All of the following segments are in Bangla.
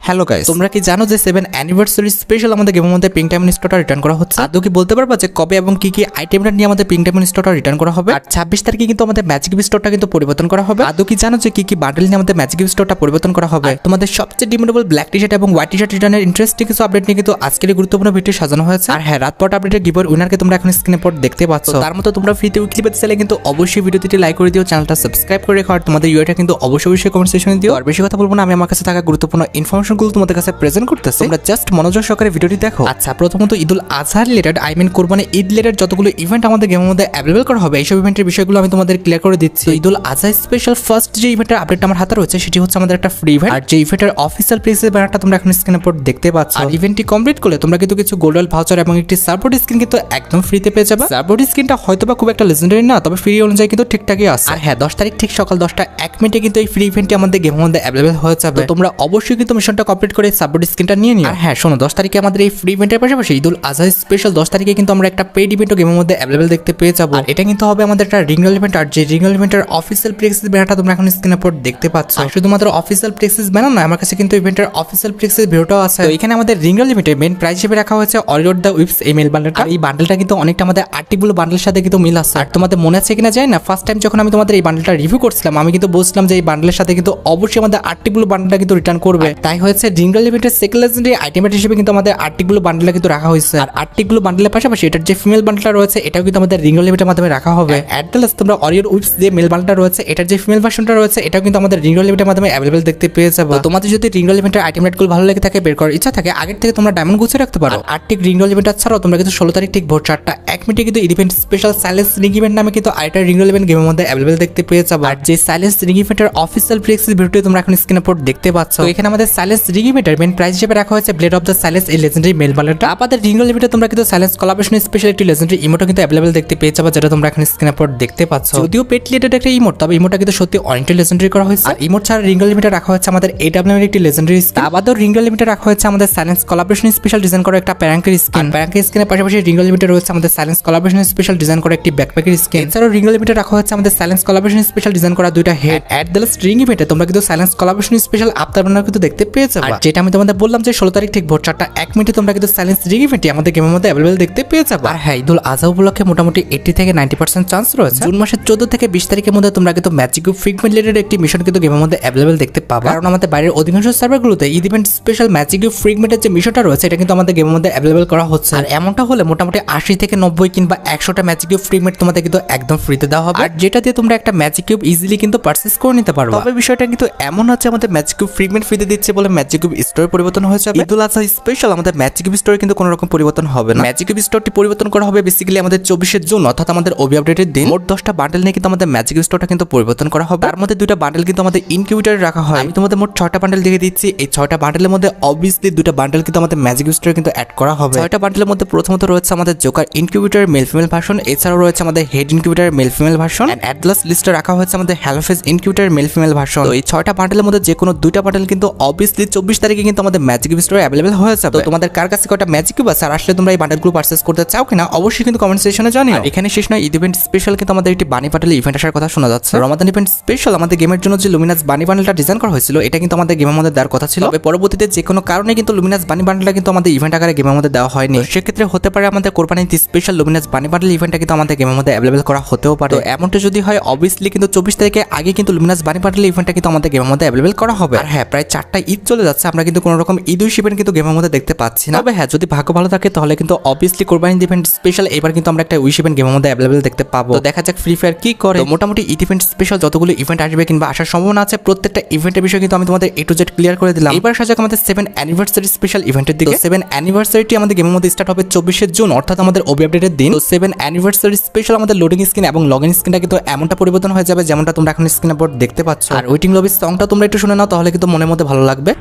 হ্যালো গাইস, তোমরা কি জানো যে 7 অ্যানিভার্সারি স্পেশাল আমাদের গেমের মধ্যে পিঙ্ক ডায়মন্ড স্টোরটা রিটার্ন করা হচ্ছে? আদৌ কি বলতে পারবা যে কবে এবং কি কি আইটেমটা নিয়ে আমাদের পিঙ্ক ডায়মন্ড স্টোরটা রিটার্ন করা হবে? আর 26 তারিখে কিন্তু আমাদের ম্যাজিক গিফট স্টোরটা কিন্তু পরিবর্তন করা হবে। আদৌ কি জানো যে কি কি বান্ডেল নিয়ে আমাদের ম্যাজিক গিফট স্টোরটা পরিবর্তন করা হবে? তোমাদের সবচেয়ে ডিমান্ডেবল ব্ল্যাক টি-শার্ট এবং হোয়াইট টি-শার্ট রিটার্নের ইন্টারেস্টিং কিছু আপডেট নিয়ে কিন্তু আজকের এই গুরুত্বপূর্ণ ভিডিও সাজানো হয়েছে। আর হ্যাঁ, রাত পর আপডেটের গিভওয়ে উইনারকে তোমরা এখন স্ক্রিনে পর দেখতে পাচ্ছ। তার মতো তোমরা ফ্রিতে উইকলি পেতে চাইলে কিন্তু অবশ্যই ভিডিওটি লাইক করে দিও, চ্যানেলটা সাবস্ক্রাইব করে রেখো, আর তোমাদের ইউআইটা কিন্তু অবশ্যই কমেন্ট সেকশনে দিও। আর বেশি কথা বলবো না, আমি আমার কাছে থাকা গুরুত্বপূর্ণ ইনফরমেশনগুলো তোমাদের কাছে প্রেজেন্ট করতেছি, তোমরা জাস্ট মনোযোগ সহকারে ভিডিওটি দেখো। আচ্ছা, প্রথমত ঈদুল আজহা রিলেটেড কোরবানি ঈদ রিলেটেড যতগুলো ইভেন্ট আমাদের গেমের মধ্যে অ্যাভেলেবল করা হবে, এইসব ইভেন্টের বিষয়গুলো আমি তোমাদের ক্লিয়ার করে দিচ্ছি। ঈদুল আজহা স্পেশাল ফার্স্ট যে ইভেন্টের আপডেটটা আমার হাতে রয়েছে সেটি হচ্ছে আমাদের একটা ফ্রি ইভেন্ট, আর যে ইভেন্টের অফিসিয়াল প্লেসের ব্যানারটা তোমরা এখন স্ক্রিনে পর দেখতে পাচ্ছ। আর ইভেন্টটি কমপ্লিট করলে তোমরা কিন্তু কিছু গোল্ডেল ভাউচার এবং একটি সাপোর্ট স্কিন কিন্তু একদম ফ্রিতে পেয়ে যাবে। সাপোর্ট স্কিনটা হয়তোবা খুব একটা লেজেন্ডারি না, তবে ফ্রি অনুযায়ী কিন্তু ঠিকঠাকই আছে। আর হ্যাঁ, 10 তারিখ ঠিক সকাল 10টা 1 মিনিটে কিন্তু এই ফ্রি ইভেন্টটি আমাদের গেমের মধ্যে অ্যাভেলেবল হয়ে যাবে। তোমরা অবশ্যই কিন্তু মিশনটা কমপ্লিট করে সাপোর্ট স্কিনটা নিয়ে নিও। আর হ্যাঁ শোনো, 10 তারিখে আমাদের এই ফ্রি ইভেন্টের পাশাপাশি ঈদুল আজহা স্পেশাল 10 তারিখে কিন্তু আমরা একটা পেইড ইভেন্টও গেমের মধ্যে অ্যাভেলেবল দেখতে পেয়ে যাবো। আর এটা কিন্তু হবে আমাদের একটা রিঙ্গল ইভেন্ট, আর যে রিঙ্গল ইভেন্টের অফিসিয়াল প্লেক্সিস ব্যানারটা তোমরা এখন স্ক্রিনে পর দেখতে পাচ্ছ। আর শুধুমাত্র অফিসিয়াল প্লেক্সিস ব্যানার নয়, আমার কাছে কিন্তু ইভেন্টের অফিসিয়াল প্লেক্সিস ভিডিওটাও আছে। তো এখানে আমাদের রিঙ্গল ইভেন্টের মেইন প্রাইস হিসেবে রাখা হয়েছে অরিওর দ্য উইপস এই মেল বান্ডেলটা। এই বান্ডেলটা কিন্তু অনেকটা আমাদের আর্টিগুলো বান্ডেলের সাথে কিন্তু মিল আছে। আর তোমাদের মনে আছে কিনা জানি না, ফার্স্ট টাইম যখন আমি তোমাদের এই বান্ডেলটা রিভিউ করছিলাম, আমি কিন্তু বলছিলাম যে এই বান্ডেলের সাথে কিন্তু অবশ্যই আমাদের আর্টিগুলো বান্ডেলটা কিন্তু রিটার্ন করবে। তাই হয়েছে রিঙ্গল ইভেন্টের সেকেন্ড লেজেন্ডারি আইটেম হিসেবে কিন্তু আমাদের আর্টিগুলো বান্ডেলটা কিন্তু রাখা হয়েছে। আর আর্টিগুলো বান্ডেলের পাশাপাশি এটার যে ফিমেল বান্ডেলটা রয়েছে এটাও কিন্তু আমাদের রিঙ্গল ইভেন্টের মাধ্যমে রাখা হবে। অ্যাড্রেস তোমরা অরিওর উইপস যে মেল বান্ডেলটা রয়েছে এটার যে ফিমেল ভার্সনটা রয়েছে এটাও কিন্তু আমাদের রিঙ্গল ইভেন্টের মাধ্যমে অ্যাভেলেবল দেখতে পেয়ে যাবে। তোমাদের যদি রিঙ্গল ইভেন্টের আইটেম রেটগুলো ভালো লেগে থাকে, বের করার ইচ্ছা থাকে, আগের থেকে তোমরা ডায়মন্ড গুছিয়ে রাখতে পারো। আর্টিক রিঙ্গল ইভেন্ট ছাড়াও তোমরা কিন্তু 16 তারিখ ঠিক ভোর 4টা 1 মিনিটে কিন্তু event special silence ring event নামে কিন্তু আরেকটা রিঙ্গল ইভেন্ট গেমের মধ্যে অ্যাভেলেবল দেখতে পেয়ে যাবে। আর যে সাইলেন্স রিং ইভেন্টের অফিসিয়াল প্লেক্সিস ভিডিও তোমরা এখন স্ক্রিনে পর দেখতে পাচ্ছ। তো এখানে আমাদের সাইলেন্স রিং ইভেন্টের মেইন প্রাইস হিসেবে রাখা হয়েছে ব্লেড অফ দ্য সাইলেন্স এই লেজেন্ডারি মেল বান্ডেলটা। আমাদের রিঙ্গল ইভেন্টে তোমরা কিন্তু সাইলেন্স কোলাবোরেশন স্পেশাল একটি লেজেন্ডারি ইমোটও কিন্তু অ্যাভেলেবল দেখতে পেয়ে যাবে, যেটা তোমরা এখন স্ক্রিনে পর দেখতে পাচ্ছ। যদিও পেট রিলেটেড একটা ইমোট, তবে ইমোটটা কিন্তু সত্যি অনেকটা লেজেন্ডারি করা হয়েছে। আর ইমোট ছাড়া রিঙ্গল ইভেন্টে রাখা হয়েছে আমাদের AWM এর একটি লেজেন্ডারি স্কিন। আবারও রিঙ্গল ইভেন্টে রাখা হয়েছে আমাদের সাইলেন্স কোলাবোরেশন স্পেশাল ডিজাইন করা একটা প্যারাঙ্কের স্কিন। প্যারাঙ্কের স্কিনের পাশাপাশি রিঙ্গল ইভেন্টে রয়েছে আমাদের সাইলেন্স কোলাবোরেশন স্পেশাল ডিজাইন করা একটি ব্যাকপ্যাকের স্কিন। এছাড়াও রিঙ্গল ইভেন্টে রাখা হয়েছে আমাদের সাইলেন্স কোলাবোরেশন স্পেশাল ডিজাইন করা দুইটা head. At the last ring ইভেন্টে তোমরা কিন্তু সাইলেন্স কোলাবোরেশন স্পেশাল আফতার বানার কিন্তু দেখতে পেয়ে যাবে। আর যেটা আমি তোমাদের বললাম যে 16 তারিখ ঠিক ভোর 4টা 1 মিনিটে তোমরা কিন্তু সাইলেন্স রিং ইভেন্টে আমাদের গেমের মধ্যে অ্যাভেলেবল দেখতে পেয়ে যাবে। আর হ্যাঁ, ঈদুল আজহা উপলক্ষে মোটামুটি 80 থেকে 90% চান্স রয়েছে জুন মাসের 14 থেকে 20 তারিখের মধ্যে তোমরা কিন্তু ম্যাজিক ফ্রিগমেন্ট রিলেটেড একটি মিশন কিন্তু গেমের মধ্যে অ্যাভেলেবল দেখতে পাবে। কারণ আমাদের বাইরের অধিকাংশ সার্ভারগুলোতে ঈদ ইভেন্ট স্পেশাল ম্যাজিক ফ্রিগমেন্টের যে মিশনটা রয়েছে এটা কিন্তু আমাদের গেমের মধ্যে অ্যাভেলেবল করা হচ্ছে। আর এমনটা হলে মোটামুটি 80 থেকে 90 কিংবা 100টা ম্যাজিক ফ্রিগমেন্ট তোমাদের কিন্তু একদম ফ্রিতে দেওয়া হবে, আর যেটা দিয়ে তোমরা একটা ম্যাজিক কিউব ইজিলি কিন্তু পারচেজ করে নিতে পারো। তবে বিষয়টা কিন্তু এমন হচ্ছে, আমাদের ম্যাজিক কিউব ফ্রিগমেন্ট ফ্রিতে দিচ্ছে বলে ম্যাজিক কিউব স্টোরে পরিবর্তন হয়ে যাবে। ঈদুল আজহা স্পেশাল আমাদের ম্যাজিক কিউব স্টোরে কিন্তু কোনো রকম পরিবর্তন হবে না। ম্যাজিক কিউব স্টোরটি পরিবর্তন করা হবে বেসিক্যালি আমাদের 24শে জুন, অর্থাৎ আমাদের ওবি আপডেটের দিন। মোট 10টা বান্ডেল নিয়ে কিন্তু আমাদের ম্যাজিক কিউব স্টোরটা কিন্তু পরিবর্তন করা হবে। তার মধ্যে 2টা বান্ডেল কিন্তু আমাদের ইনকিউবেটরে রাখা হয়। আমি তোমাদের মোট 6টা বান্ডেল দিয়ে দিচ্ছি। এই 6টা বান্ডেলের মধ্যে অবভিয়াসলি 2টা বান্ডেল কিন্তু আমাদের ম্যাজিক কিউব স্টোরে কিন্তু অ্যাড করা হবে। 6টা বান্ডেলের মধ্যে প্রথমত রয়েছে আমাদের জোকার ইনকিউবেটরের মেল ফিমেল ভার্সন, এছাড়াও রয়েছে আমাদের হেড ইনকিউবেটরের male female version, and Atlas লিস্টে রাখা হয়েছে আমাদের হ্যালোফেজ ইনকিউবেটরের মেল ফিমেল ভার্সন। তো এই 6টা বান্ডেলের মধ্যে যে কোনো 2টা বান্ডেল কিন্তু অবভিয়াসলি 24 তারিখে কিন্তু আমাদের ম্যাজিক কিউব স্টোরে অ্যাভেলেবল হয়ে যাবে। তো তোমাদের কার কাছে কয়টা ম্যাজিক কিউব আছে আর আসলে তোমরা এই বান্ডেলগুলো পারচেজ করতে চাও কিনা অবশ্যই কিন্তু কমেন্ট সেকশনে জানিও। এখানে শেষ নয়, ঈদ ইভেন্ট স্পেশাল কিন্তু আমাদের একটি বানি বান্ডেল ইভেন্ট আসার কথা শোনা যাচ্ছে। রমাদান ইভেন্ট স্পেশাল আমাদের গেমের জন্য যে লুমিনাস বানি বান্ডেলটা ডিজাইন করা হয়েছিল এটা কিন্তু আমাদের গেমের মধ্যে দেওয়ার কথা ছিল, তবে পরবর্তীতে যে কোনো কারণে কিন্তু লুমিনাস বানি বান্ডেলটা কিন্তু আমাদের ইভেন্ট আকারে গেমের মধ্যে দেওয়া হয়নি। সেক্ষেত্রে হতে পারে আমাদের কোরবানির স্পেশাল লুমিনাস বানি বান্ডেল ইভেন্টটা কিন্তু আমাদের গেমের মধ্যে অ্যাভেলেবল করা হতেও পারে। এমনটা যদি হয় অবভিয়াসলি কিন্তু 24 তারিখে আগে কিন্তু লুমিনাস বানি বান্ডেল ইভেন্টটা কিন্তু আমাদের গেমের মধ্যে অ্যাভেলেবল করা হবে। আর হ্যাঁ, প্রায় 4টা ঈদ চলে যাচ্ছে, আমরা কিন্তু কোনো রকম ঈদ ইভেন্ট কিন্তু গেমের মধ্যে দেখতে পাচ্ছি না। তবে হ্যাঁ, যদি ভাগ্য ভালো থাকে তাহলে কিন্তু অবভিয়াসলি কোরবানি ইভেন্ট স্পেশাল এবার কিন্তু আমরা একটা উইশ ইভেন্ট গেমের মধ্যে অ্যাভেলেবল দেখতে পাবো। তো দেখা যাক ফ্রি ফায়ার কি করে। মোটামুটি ঈদ ইভেন্ট স্পেশাল যতগুলো ইভেন্ট আসবে কিংবা আসার সম্ভাবনা আছে প্রত্যেকটা ইভেন্টের বিষয় কিন্তু আমি তোমাদের A to Z ক্লিয়ার করে দিলাম। এবার আসা যাক আমাদের 7 অ্যানিভার্সারি স্পেশাল ইভেন্টের দিকে। 7 অ্যানিভার্সারিটি আমাদের গেমের মধ্যে স্টার্ট হবে 24শে জুন, অর্থাৎ আমাদের ওবি আপডেটের দিন। তো 7 অ্যানিভার্সারি স্পেশাল আমাদের লোডিং স্ক্রিন এবং লগইন স্ক্রিনটা কিন্তু এমনটা পরিবর্তন হয়ে যাবে যেমনটা তোমরা এখন স্ক্রিনে বোর্ড দেখতে পাচ্ছ। আর ওয়েটিং লবির সংটা তোমরা একটু শুনে নাও, তাহলে কিন্তু মনের মধ্যে ভালো লাগবে।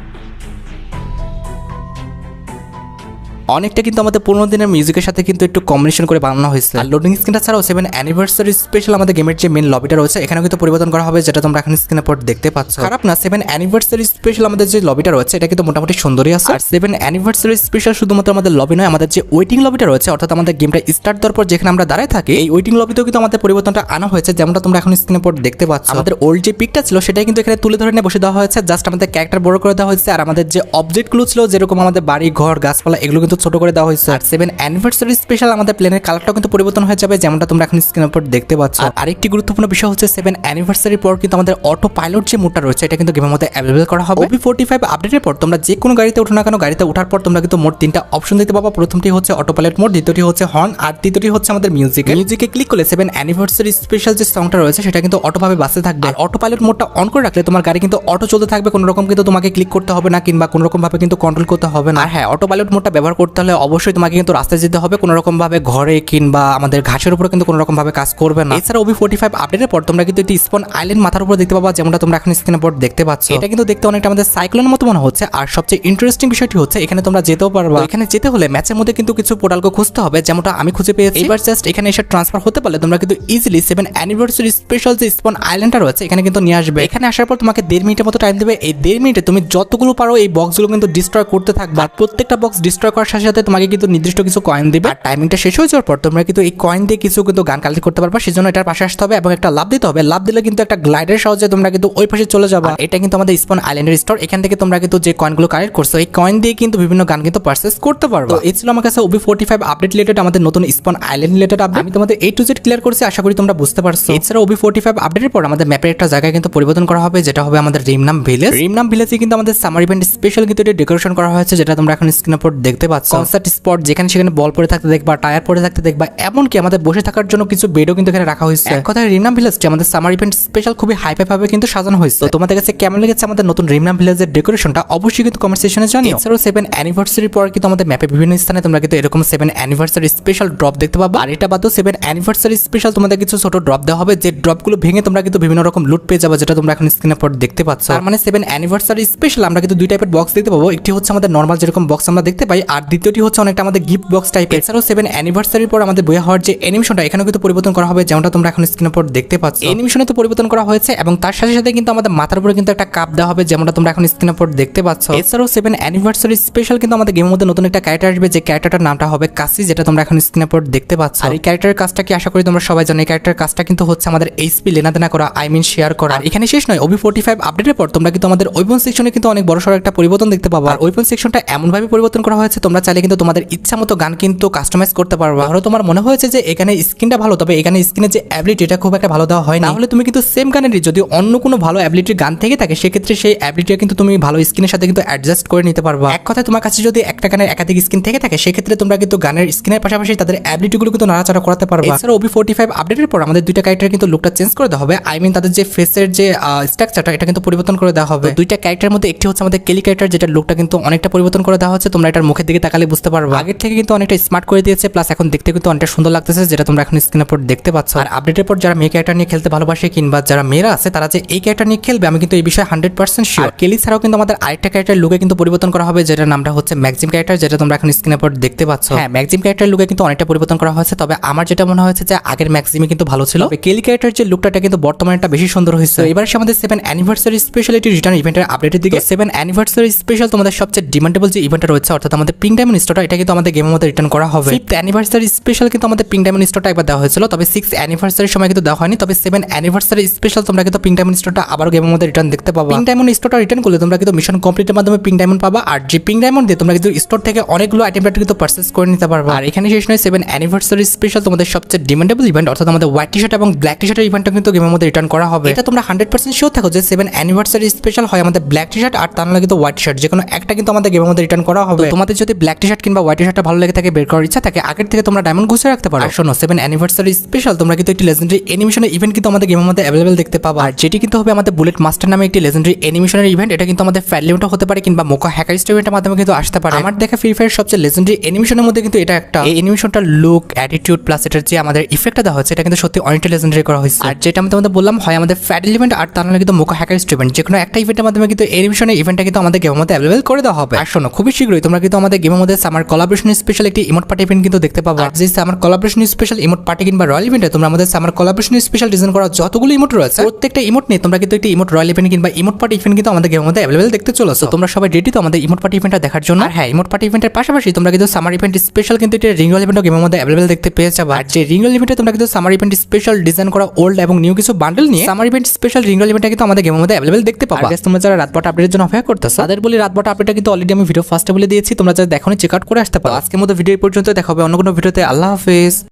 অনেকটা কিন্তু আমাদের 15 দিনের মিউজিকের সাথে কিন্তু একটু কম্বিনেশন করে বানানো হয়েছে। আর লোডিং স্ক্রিনটা ছাড়াও 7 অ্যানিভার্সারি স্পেশাল আমাদের গেমের যে মেন লবিটা রয়েছে এখানে কিন্তু পরিবর্তন করা হবে, যেটা তোমরা এখন স্ক্রিনে পর দেখতে পাচ্ছ। খারাপ না, 7 অ্যানিভার্সারি স্পেশাল আমাদের যে লবিটা রয়েছে এটা কিন্তু মোটামুটি সুন্দরই আছে। আর 7 অ্যানিভার্সারি স্পেশাল শুধুমাত্র আমাদের লবি নয়, আমাদের যে ওয়েটিং লবিটা রয়েছে অর্থাৎ আমাদের গেমটা স্টার্ট দেওয়ার পর যেখানে আমরা দাঁড়ায় থাকি এই ওয়েটিং লবিতেও কিন্তু আমাদের পরিবর্তনটা আনা হয়েছে, যেমনটা তোমরা এখন স্ক্রিনে পর দেখতে পাচ্ছ। আমাদের ওল্ড যে পিকটা ছিল সেটাই কিন্তু এখানে তুলে ধরে নিয়ে বসে দেওয়া হয়েছে, জাস্ট আমাদের ক্যারেক্টার বড় করে দেওয়া হয়েছে। আর আমাদের যে অবজেক্টগুলো ছিল যেরকম আমাদের বাড়ি ঘর গাছপালা এগুলো কিন্তু ছোট করে দেওয়া হয়েছে। আর 7 অ্যানিভার্সারি স্পেশাল আমাদের প্লেনের কালারটাও কিন্তু পরিবর্তন হয়ে যাবে, যেমনটা তোমরা এখন স্ক্রিনের উপর দেখতে পাচ্ছ। আর আরেকটি গুরুত্বপূর্ণ বিষয় হচ্ছে 7 অ্যানিভার্সারি পর কিন্তু আমাদের অটো পাইলট যে মোডটা রয়েছে এটা কিন্তু গেমের মধ্যে অ্যাভেলেবল করা হবে। OB45 আপডেটের পর তোমরা যে কোনো গাড়িতে ওঠো না কেন, গাড়িতে ওঠার পর তোমরা কিন্তু মোট 3টা অপশন দিতে পারবা। প্রথমটি হচ্ছে অটো পাইলট মোড, দ্বিতীয়টি হচ্ছে হর্ন, আর তৃতীয়টি হচ্ছে আমাদের মিউজিকে ক্লিক করলে 7 অ্যানিভার্সারি স্পেশাল যে সংটা রয়েছে সেটা কিন্তু অটোভাবে বাজতে থাকবে। আর অটো পাইলট মোডটা অন করে রাখলে তোমার গাড়ি কিন্তু অটো চলতে থাকবে, কোনো রকম কিন্তু তোমাকে ক্লিক করতে হবে না কিংবা কোনো রকম ভাবে কিন্তু কন্ট্রোল করতে হবে না। আর হ্যাঁ, অটো পাইলট মোডটা ব্যবহার করতে হলে অবশ্যই তোমাকে কিন্তু রাস্তায় যেতে হবে, কোনো রকম ভাবে ঘরে কিংবা আমাদের ঘাসের উপরে কিন্তু কোনো রকম ভাবে কাজ করবে না। এছাড়া OB45 আপডেটের পর তোমরা কিন্তু একটি স্পন আইল্যান্ড মাথার উপর দেখতে পাবা, যেমনটা তোমরা এখন স্ক্রিনের উপর দেখতে পাচ্ছ। এটা কিন্তু দেখতে অনেকটা আমাদের সাইক্লোনের মতো মনে হচ্ছে। আর সবচেয়ে ইন্টারেস্টিং বিষয়টি হচ্ছে এখানে তোমরা যেতেও পারবা। এখানে যেতে হলে ম্যাচের মধ্যে কিন্তু কিছু পোর্টালকে খুঁজতে হবে, যেমনটা আমি খুঁজে পেয়েছি। এবার জাস্ট এখানে এসে ট্রান্সফার হতে পারলে তোমরা কিন্তু ইজিলি 7 অ্যানিভার্সারি স্পেশাল যে স্পন আইল্যান্ডটা রয়েছে এখানে কিন্তু নিয়ে আসবে। এখানে আসার পর তোমাকে 1.5 মিনিটের মতো টাইম দেবে। এই 1.5 মিনিটে তুমি যতগুলো পারো এই বক্সগুলো কিন্তু ডিস্ট্রয় করতে থাকবে। আর প্রত্যেকটা বক্স ডিস্ট্রয় করার সাথে সাথে তোমাকে কিন্তু নির্দিষ্ট কিছু কয়েন দিবে। আর টাইমিংটা শেষ হয়ে যাওয়ার পর তোমরা কিন্তু এই কয়েন দিয়ে কিছু কিন্তু গান কালেক্ট করতে পারবা। সেজন্য এটার পাশে আসতে হবে এবং একটা লাভ দিতে হবে। লাভ দিলে কিন্তু একটা গ্লাইডের সাহায্যে তোমরা কিন্তু ওই পাশে চলে যাবে। এটা কিন্তু আমাদের স্পন আইল্যান্ডের স্টোর। এখান থেকে তোমরা কিন্তু যে কয়েনগুলো কালেক্ট করছো এই কয়েন দিয়ে কিন্তু বিভিন্ন গান কিন্তু পারচেজ করতে পারবে। তো এই ছিল আমার কাছে OB45 আপডেট রিলেটেড আমাদের নতুন স্পন আইল্যান্ড রিলেটেড আপডেট। আমি তোমাদের A to Z ক্লিয়ার করছি, আশা করি তোমরা বুঝতে পারছো। এছাড়া OB45 আপডেটের পর আমাদের ম্যাপের একটা জায়গায় কিন্তু পরিবর্তন করা হবে, যেটা হবে আমাদের রিমনাম ভিলেজ। রিমনাম ভিলেজে কিন্তু আমাদের সামার ইভেন্ট স্পেশাল কিন্তু এটা ডেকোরেশন করা হয়েছে, যেটা তোমরা এখন স্ক্রিনের উপর দেখতে পাচ্ছ। কনসার্ট স্পট যেখানে সেখানে বল পড়ে থাকতে দেখবা, টায়ার পড়ে থাকতে দেখবা, এমনকি আমাদের বসে থাকার জন্য কিছু বেডও কিন্তু এখানে রাখা হয়েছে। এক কথায় রিমনাম ভিলেজটি আমাদের সামার ইভেন্ট স্পেশাল খুবই হাইফাই ভাবে কিন্তু সাজানো হয়েছে। তো তোমাদের কাছে কেমন লেগেছে আমাদের নতুন রিমনাম ভিলেজের ডেকোরেশনটা অবশ্যই কিন্তু কমেন্ট সেকশনে জানিও। এছাড়াও 7 অ্যানিভার্সারি পর কিন্তু আমাদের ম্যাপে বিভিন্ন স্থানে তোমরা কিন্তু এরকম 7 অ্যানিভার্সারি স্পেশাল ড্রপ দেখতে পাবা। আর এটা বাদেও 7 অ্যানিভার্সারি স্পেশাল তোমাদের কিছু ছোট ড্রপ দেওয়া হবে, যে ড্রপগুলো ভেঙে তোমরা কিন্তু বিভিন্ন রকম লুট পেয়ে যাবে, যেটা তোমরা এখন স্ক্রিনের পর দেখতে পাচ্ছ। তার মানে 7 অ্যানিভার্সারি স্পেশাল আমরা কিন্তু দুই টাইপের বক্স দেখতে পাবো। একটি হচ্ছে আমাদের নর্মাল যেরকম বক্স আমরা দেখতে পাই, আর দ্বিতীয়টি হচ্ছে অনেকটা আমাদের গিফট বক্স টাইপের। এছাড়াও 7 অ্যানিভার্সারির পর আমাদের বইয়া হওয়ার যে অ্যানিমেশনটা এখানেও কিন্তু পরিবর্তন করা হবে, যেমনটা তোমরা এখন স্ক্রিনের পর দেখতে পাচ্ছ। অ্যানিমেশনে তো পরিবর্তন করা হয়েছে এবং তার সাথে সাথে কিন্তু আমাদের মাথার উপরে কিন্তু একটা কাপ দেওয়া হবে, যেমনটা তোমরা এখন স্ক্রিনের পর দেখতে পাচ্ছ। এছাড়াও 7 অ্যানিভার্সারি স্পেশাল কিন্তু আমাদের গেমের মধ্যে নতুন একটা ক্যারেক্টার আসবে, যে ক্যারেক্টারটার নামটা হবে কাসি, যেটা তোমরা এখন স্ক্রিনের পর দেখতে পাচ্ছ। আর এই ক্যারেক্টারের কাজটা কি আশা করি তোমরা সবাই জানো। এই ক্যারেক্টারের কাজটা কিন্তু হচ্ছে আমাদের এইচপি লেনাদেনা করা, শেয়ার করা। আর এখানে শেষ নয়, OB45 আপডেটের পর তোমরা কিন্তু আমাদের ওয়েপন সেকশনে কিন্তু অনেক বড়সড় একটা পরিবর্তন দেখতে পাবা। আর ওয়েপন সেকশনটা এমন ভাবে পরিবর্তন করা হয়েছে তোমরা চাইলে কিন্তু তোমাদের ইচ্ছা মতো গান কিন্তু কাস্টমাইজ করতে পারবা। ধরো তোমার মনে হয়েছে যে এখানে স্কিনটা ভালো, তবে এখানে স্কিনের যে অ্যাবিলিটি এটা খুব একটা ভালো দেওয়া হয় না, তাহলে তুমি কিন্তু সেম গানেরই যদি অন্য কোনো ভালো অ্যাবিলিটির গান থেকে থাকে সেক্ষেত্রে সেই অ্যাবিলিটিটা কিন্তু তুমি ভালো স্কিনের সাথে কিন্তু অ্যাডজাস্ট করে নিতে পারবা। এক কথায় তোমার কাছে যদি একটা গানের একাধিক স্কিন থেকে থাকে সেক্ষেত্রে তোমরা কিন্তু গানের স্কিনের পাশাপাশি তাদের অ্যাবিলিটিগুলো কিন্তু নাড়াচাড়া করাতে পারবা। এছাড়া OB45 আপডেটের পর আমাদের দুইটা ক্যারেক্টার কিন্তু লুকটা চেঞ্জ করে দেওয়া হবে। আই মিন তাদের যে ফেসের যে স্ট্রাকচারটা এটা কিন্তু পরিবর্তন করে দেওয়া হবে। দুইটা ক্যারেক্টারের মধ্যে একটি হচ্ছে আমাদের কেলি ক্যারেক্টার, যেটা লুকটা কিন্তু অনেকটা পরিবর্তন করে দেওয়া হচ্ছে। তোমরা এটার মুখের দিকে তাকালে বুঝতে পারবে আগের থেকে কিন্তু অনেকটা স্মার্ট করে দিয়েছে, প্লাস এখন দেখতে কিন্তু অনেকটা সুন্দর লাগতেছে, যেটা তোমরা এখন স্ক্রিনের উপর দেখতে পাচ্ছ। আর আপডেটের পর যারা মেয়ে ক্যারেক্টার নিয়ে খেলতে ভালোবাসে কিংবা যারা মেয়েরা আছে তারা যে এই ক্যারেক্টার নিয়ে খেলবে আমি কিন্তু এই বিষয়ে 100% শিওর। কেলি ছাড়াও কিন্তু আমাদের আরেকটা ক্যারেক্টার লুকে কিন্তু পরিবর্তন করা হবে, যেটার নামটা হচ্ছে ম্যাক্সিম ক্যারেক্টার, যেটা তোমরা এখন স্ক্রিনের উপর দেখতে পাচ্ছ। হ্যাঁ, ম্যাক্সিম ক্যারেক্টার লুকে কিন্তু অনেকটা পরিবর্তন করা হয়েছে, তবে আমার যেটা মনে হয়েছে যে আগের ম্যাক্সিমই কিন্তু ভালো ছিল। কেলি ক্যারেক্টার যে লুকটা কিন্তু বর্তমানে একটা বেশি সুন্দর হয়েছে। এবার আমাদের 7 অ্যানিভার্সারি স্পেশালিটি রিটার্ন ইভেন্টের আপডেটের দিকে। 7 অ্যানিভার্সারি স্পেশাল তোমাদের সবচেয়ে ডিমান্ডেবল যে ইভেন্টটা রয়েছে অর্থাৎ আমাদের পিঙ্ক ডায়মন্ড স্টোরটা, এটা কিন্তু আমাদের গেমের মধ্যে রিটার্ন করা হবে। 5th অ্যানিভার্সারি স্পেশাল কিন্তু আমাদের পিঙ্ক ডায়মন্ড স্টোরটা একবার দেওয়া হয়েছিল, তবে 6th অ্যানিভার্সারির সময় কিন্তু দেওয়া হয়নি। তবে 7 অ্যানিভার্সারি স্পেশাল তোমরা কিন্তু পিঙ্ক ডায়মন্ড স্টোরটা আবারও গেমের মধ্যে রিটার্ন দেখতে পাবা। পিঙ্ক ডায়মন্ড স্টোরটা রিটার্ন করলে তোমরা কিন্তু মিশন কমপ্লিটের মাধ্যমে পিঙ্ক ডায়মন্ড পাবা, আর যে পিঙ্ক ডায়মন্ড দিয়ে তোমরা কিন্তু স্টোর থেকে অনেকগুলো আইটেম কিন্তু পারচেজ করে নিতে পারবা। আর এখানে শেষ নয়, 7 অ্যানিভার্সারি স্পেশাল তোমাদের সবচেয়ে ডিমান্ডেবল ইভেন্ট অর্থাৎ আমাদের হোয়াইট টি শার্ট এবং ব্ল্যাক টি শার্টের ইভেন্টটা কিন্তু গেমের মধ্যে রিটার্ন করা হবে। এটা তোমরা 100% শিওর থাকো যে 7 অ্যানিভার্সারি স্পেশাল হয় আমাদের ব্ল্যাক টি শার্ট আর তার নাহলে কিন্তু হোয়াইট টি শার্ট, যে কোনো একটা কিন্তু আমাদের গেমের মধ্যে রিটার্ন করা হবে। তোমাদের যদি ব্ল্যাক টি শার্ট কিংবা হোয়াইট টি শার্টটা ভালো লেগে থাকে, বের করার ইচ্ছা থাকে, আগের থেকে তোমরা ডায়মন্ড ঘুষে রাখতে পারো। আর শোনো, 7 অ্যানিভার্সারি স্পেশাল তোমরা কিন্তু একটি লেজেন্ডারি অ্যানিমেশনের ইভেন্ট কিন্তু আমাদের গেমের মধ্যে অ্যাভেলেবল দেখতে পাবা, আর যেটি কিন্তু হবে আমাদের বুলেট মাস্টার নামে একটি লেজেন্ডারি অ্যানিমেশনের ইভেন্ট। এটা কিন্তু আমাদের ফ্যাট লিমিটও হতে পারে কিংবা মোকা হ্যাকার ইভেন্টের মাধ্যমে কিন্তু আসতে পারে। আমার দেখা ফ্রি ফায়ার সবচেয়ে লেজেন্ডারি অ্যানিমেশনের মধ্যে কিন্তু এটা একটা। এই অ্যানিমেশনটার লুক, অ্যাটিটিউড প্লাস এটার যে আমাদের ইফেক্টটা দেওয়া হচ্ছে এটা কিন্তু সত্যি অনেকটা লেজেন্ডারি করা হয়েছে। আর যেটা আমি তোমাদের বললাম হয় আমাদের ফ্যাট ইভেন্ট আর তার নাহলে কিন্তু মোকা হ্যাকার ইভেন্ট, যে কোনো একটা ইভেন্টের মাধ্যমে কিন্তু অ্যানিমেশনের ইভেন্টটা কিন্তু আমাদের গেমের মধ্যে অ্যাভেলেবল করে দেওয়া হবে। আর শোনো, খুবই শীঘ্রই তোমরা কিন্তু আমাদের গেমের গেমের মধ্যে সামার কোলাবোরেশন স্পেশাল একটি ইমোট পার্টি ইভেন্ট কিন্তু দেখতে পাবা। আর যে summer collaboration special emote party কিংবা রয়্যাল ইভেন্টে তোমরা আমাদের সামার কোলাবোরেশন স্পেশাল ডিজাইন করা যতগুলো ইমোট রয়েছে প্রত্যেকটা ইমোট নিয়ে তোমরা কিন্তু একটি ইমোট রয়্যাল ইভেন্ট কিংবা ইমোট পার্টি ইভেন্ট কিন্তু আমাদের গেমের মধ্যে অ্যাভেলেবল দেখতে চলেছো। তোমরা সবাই রেডি তো আমাদের ইমোট পার্টি ইভেন্টটা দেখার জন্য? আর হ্যাঁ, ইমোট পার্টি ইভেন্টের পাশাপাশি তোমরা কিন্তু সামার ইভেন্ট স্পেশাল কিন্তু একটা রিং রয়্যাল ইভেন্টও গেমের মধ্যে অ্যাভেলেবল দেখতে পেয়ে যাবে। আর যে রিং রয়্যাল ইভেন্টে তোমরা কিন্তু সামার ইভেন্ট স্পেশাল ডিজাইন করা ওল্ড এবং নিউ কিছু বান্ডেল নিয়ে summer event special ring royal ইভেন্টটা কিন্তু আমাদের গেমের মধ্যে অ্যাভেলেবল দেখতে পাবা। আর তোমরা যারা রাতবাট আপডেটের জন্য অপেক্ষা করতেছো তাদের বলি রাতবাট আপডেটটা কিন্তু অলরেডি আমি ভিডিও ফার্স্টে বলে দিয়েছি, তোমরা যারা দেখোনি চেক আউট করে আসতে পারো। আজকের মতো ভিডিও পর্যন্ত দেখা হবে অন্য কোনো ভিডিওতে। আল্লাহ হাফেজ।